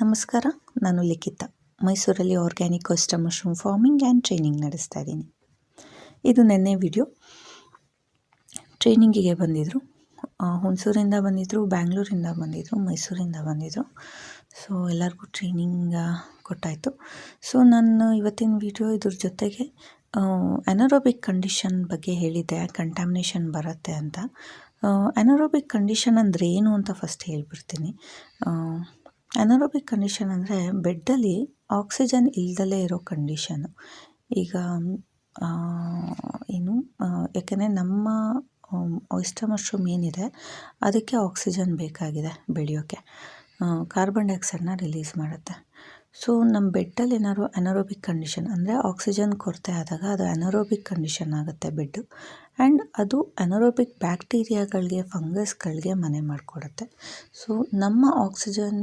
ನಮಸ್ಕಾರ, ನಾನು ಲಿಖಿತ. ಮೈಸೂರಲ್ಲಿ organic oyster mushroom farming and training ನಡೆಸ್ತಾ ಇದ್ದೀನಿ. ಇದು ನೆನ್ನೆ ವಿಡಿಯೋ. ಟ್ರೈನಿಂಗಿಗೆ ಬಂದಿದ್ದರು, ಹುಣಸೂರಿಂದ ಬಂದಿದ್ದರು, ಬ್ಯಾಂಗ್ಳೂರಿಂದ ಬಂದಿದ್ದರು, ಮೈಸೂರಿಂದ ಬಂದಿದ್ದರು. ಸೊ ಎಲ್ಲರಿಗೂ ಟ್ರೈನಿಂಗ್ ಕೊಟ್ಟಾಯಿತು. ಸೊ ನಾನು ಇವತ್ತಿನ ವಿಡಿಯೋ ಇದ್ರ ಜೊತೆಗೆ ಅನರೋಬಿಕ್ ಕಂಡೀಷನ್ ಬಗ್ಗೆ ಹೇಳಿದ್ದೆ, ಕಂಟ್ಯಾಮಿನೇಷನ್ ಬರುತ್ತೆ ಅಂತ. ಅನರೋಬಿಕ್ ಕಂಡೀಷನ್ ಅಂದರೆ ಏನು ಅಂತ ಫಸ್ಟ್ ಹೇಳ್ಬಿಡ್ತೀನಿ. ಅನರೋಬಿಕ್ ಕಂಡೀಷನ್ ಅಂದರೆ ಬೆಡ್ಡಲ್ಲಿ ಆಕ್ಸಿಜನ್ ಇಲ್ದಲೇ ಇರೋ ಕಂಡೀಷನು. ಈಗ ಯಾಕೆಂದರೆ ನಮ್ಮ ಆಯಿಸ್ಟರ್ ಮಶ್ರೂಮ್ ಏನಿದೆ ಅದಕ್ಕೆ ಆಕ್ಸಿಜನ್ ಬೇಕಾಗಿದೆ ಬೆಳೆಯೋಕ್ಕೆ, ಕಾರ್ಬನ್ ಡೈಆಕ್ಸೈಡನ್ನ ರಿಲೀಸ್ ಮಾಡುತ್ತೆ. ಸೊ ನಮ್ಮ ಬೆಡ್ಡಲ್ಲಿ ಏನಾದ್ರು ಅನರೋಬಿಕ್ ಕಂಡೀಷನ್ ಅಂದರೆ ಆಕ್ಸಿಜನ್ ಕೊರತೆ ಆದಾಗ ಅದು ಅನರೋಬಿಕ್ ಕಂಡೀಷನ್ ಆಗುತ್ತೆ ಬೆಡ್ಡು. ಆ್ಯಂಡ್ ಅದು ಅನರೋಬಿಕ್ ಬ್ಯಾಕ್ಟೀರಿಯಾಗಳಿಗೆ, ಫಂಗಸ್ಗಳಿಗೆ ಮನೆ ಮಾಡಿಕೊಡುತ್ತೆ. ಸೊ ನಮ್ಮ ಆಕ್ಸಿಜನ್